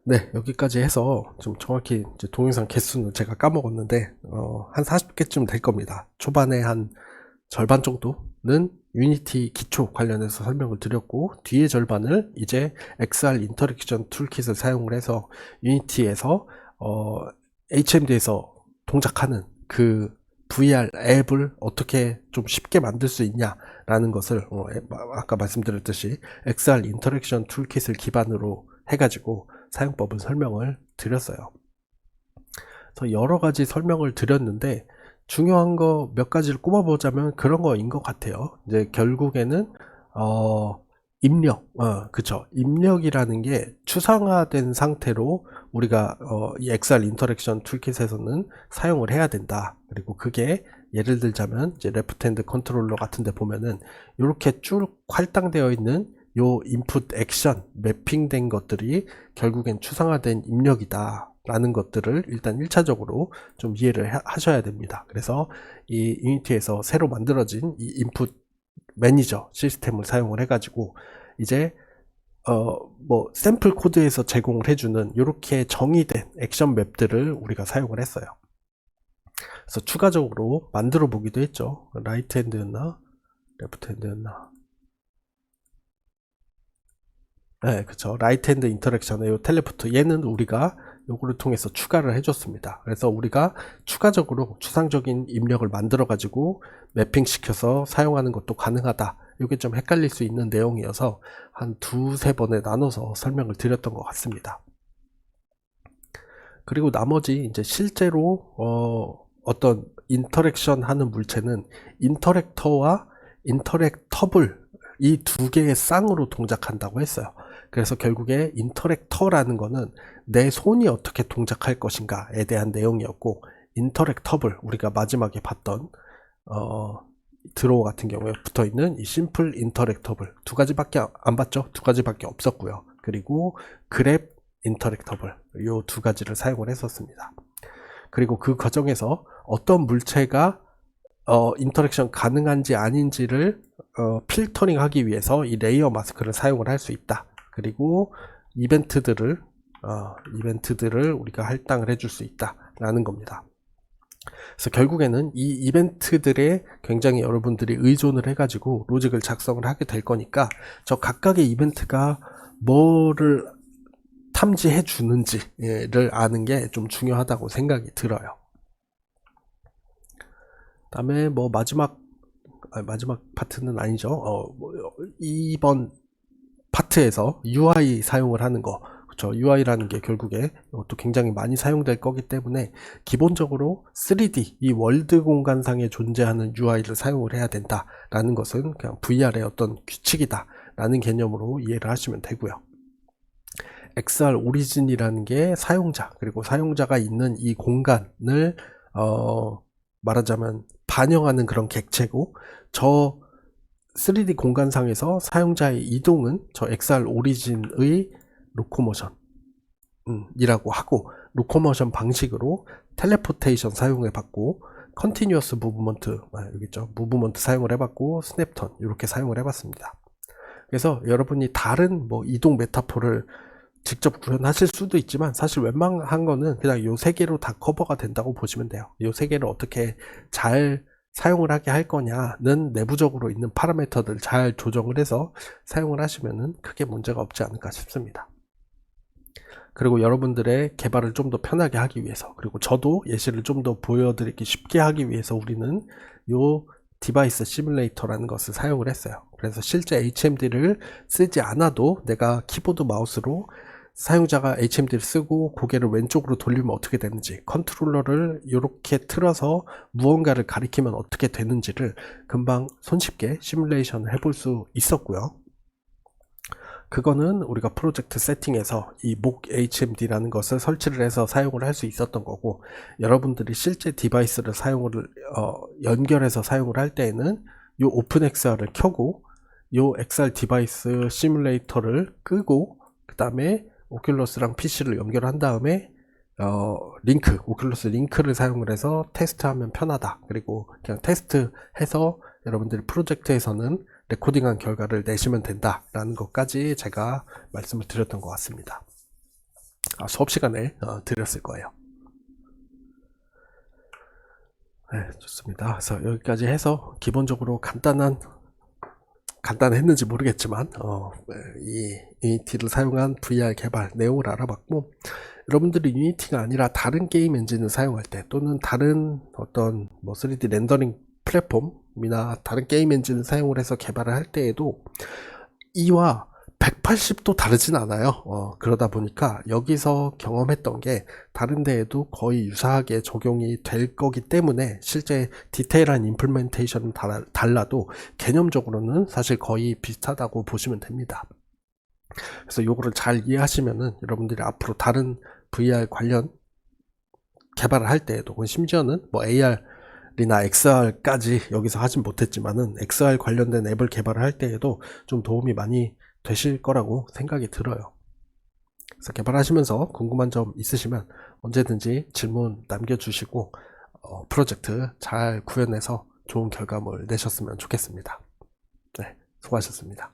네, 여기까지 해서 좀 정확히 이제 동영상 개수는 제가 까먹었는데 한 40개쯤 될 겁니다. 초반에 한 절반 정도는 유니티 기초 관련해서 설명을 드렸고, 뒤에 절반을 이제 XR 인터랙션 툴킷을 사용을 해서 유니티에서 HMD에서 동작하는 그 VR 앱을 어떻게 좀 쉽게 만들 수 있냐라는 것을 아까 말씀드렸듯이 XR 인터랙션 툴킷을 기반으로 해가지고 사용법을 설명을 드렸어요. 그래서 여러 가지 설명을 드렸는데 중요한 거 몇 가지를 꼽아보자면 그런 거인 것 같아요. 이제 결국에는 입력, 그쵸. 입력이라는 게 추상화된 상태로 우리가 이 XR 인터랙션 툴킷에서는 사용을 해야 된다. 그리고 그게 예를 들자면 이제 레프트 핸드 컨트롤러 같은 데 보면은 이렇게 쭉 할당되어 있는 요 인풋 액션 매핑된 것들이 결국엔 추상화된 입력이다 라는 것들을 일단 1차적으로 좀 이해를 하셔야 됩니다. 그래서 이 유니티에서 새로 만들어진 이 인풋 매니저 시스템을 사용을 해가지고 이제 뭐 샘플 코드에서 제공을 해주는 이렇게 정의된 액션 맵들을 우리가 사용을 했어요. 그래서 추가적으로 만들어 보기도 했죠. 라이트 핸드였나 레프트 핸드였나, 네, 그쵸. 라이트 핸드 인터랙션의 요 텔레포트, 얘는 우리가 요거를 통해서 추가를 해줬습니다. 그래서 우리가 추가적으로 추상적인 입력을 만들어 가지고 매핑 시켜서 사용하는 것도 가능하다. 이게 좀 헷갈릴 수 있는 내용이어서 한 두세 번에 나눠서 설명을 드렸던 것 같습니다. 그리고 나머지 이제 실제로 어떤 인터랙션 하는 물체는 인터랙터와 인터랙터블, 이 두 개의 쌍으로 동작한다고 했어요. 그래서 결국에 인터랙터라는 거는 내 손이 어떻게 동작할 것인가에 대한 내용이었고, 인터랙터블, 우리가 마지막에 봤던 드로어 같은 경우에 붙어있는 이 심플 인터랙터블, 두 가지밖에 안 봤죠? 두 가지밖에 없었고요. 그리고 그랩 인터랙터블, 요 두 가지를 사용을 했었습니다. 그리고 그 과정에서 어떤 물체가 인터랙션 가능한지 아닌지를 필터링 하기 위해서 이 레이어 마스크를 사용을 할 수 있다. 그리고 이벤트들을 우리가 할당을 해줄 수 있다 라는 겁니다. 그래서 결국에는 이 이벤트들에 굉장히 여러분들이 의존을 해가지고 로직을 작성을 하게 될 거니까 저 각각의 이벤트가 뭐를 탐지해 주는지를 아는 게 좀 중요하다고 생각이 들어요. 다음에 뭐 마지막 파트는 아니죠. 이번 파트에서 UI 사용을 하는 거, 그렇죠. UI라는 게 결국에 또 굉장히 많이 사용될 거기 때문에 기본적으로 3D, 이 월드 공간상에 존재하는 UI를 사용을 해야 된다라는 것은 그냥 VR의 어떤 규칙이다 라는 개념으로 이해를 하시면 되고요. XR 오리진이라는 게 사용자, 그리고 사용자가 있는 이 공간을 말하자면 반영하는 그런 객체고, 저 3D 공간상에서 사용자의 이동은 저 XR 오리진의 로코모션 이라고 하고, 로코모션 방식으로 텔레포테이션 사용해 봤고, 컨티뉴어스 무브먼트, 여기 있죠, 무브먼트 사용을 해봤고, 스냅턴 이렇게 사용을 해봤습니다. 그래서 여러분이 다른 뭐 이동 메타포를 직접 구현하실 수도 있지만 사실 웬만한 거는 그냥 요 세 개로 다 커버가 된다고 보시면 돼요. 요 세 개를 어떻게 잘 사용을 하게 할 거냐는 내부적으로 있는 파라미터들 잘 조정을 해서 사용을 하시면은 크게 문제가 없지 않을까 싶습니다. 그리고 여러분들의 개발을 좀 더 편하게 하기 위해서, 그리고 저도 예시를 좀 더 보여드리기 쉽게 하기 위해서 우리는 요 디바이스 시뮬레이터라는 것을 사용을 했어요. 그래서 실제 HMD를 쓰지 않아도 내가 키보드 마우스로 사용자가 HMD를 쓰고 고개를 왼쪽으로 돌리면 어떻게 되는지, 컨트롤러를 이렇게 틀어서 무언가를 가리키면 어떻게 되는지를 금방 손쉽게 시뮬레이션을 해볼 수 있었고요. 그거는 우리가 프로젝트 세팅에서 이 목 HMD라는 것을 설치를 해서 사용을 할 수 있었던 거고, 여러분들이 실제 디바이스를 연결해서 사용을 할 때에는 이 오픈 XR을 켜고 이 XR 디바이스 시뮬레이터를 끄고, 그 다음에 오큘러스랑 PC를 연결한 다음에 오큘러스 링크를 사용을 해서 테스트하면 편하다. 그리고 그냥 테스트해서 여러분들이 프로젝트에서는 레코딩한 결과를 내시면 된다라는 것까지 제가 말씀을 드렸던 것 같습니다. 수업 시간에 드렸을 거예요. 네, 좋습니다. 그래서 여기까지 해서 기본적으로 간단했는지 모르겠지만 이 유니티를 사용한 VR 개발 내용을 알아봤고, 여러분들이 유니티가 아니라 다른 게임 엔진을 사용할 때 또는 다른 어떤 3D 렌더링 플랫폼이나 다른 게임 엔진을 사용을 해서 개발을 할 때에도 이와 180도 다르진 않아요. 그러다 보니까 여기서 경험했던 게 다른 데에도 거의 유사하게 적용이 될 거기 때문에 실제 디테일한 임플멘테이션은 달라도 개념적으로는 사실 거의 비슷하다고 보시면 됩니다. 그래서 요거를 잘 이해하시면은 여러분들이 앞으로 다른 VR 관련 개발을 할 때에도, 심지어는 AR이나 XR까지 여기서 하진 못했지만은 XR 관련된 앱을 개발을 할 때에도 좀 도움이 많이 되실 거라고 생각이 들어요. 그래서 개발하시면서 궁금한 점 있으시면 언제든지 질문 남겨주시고 프로젝트 잘 구현해서 좋은 결과물 내셨으면 좋겠습니다. 네, 수고하셨습니다.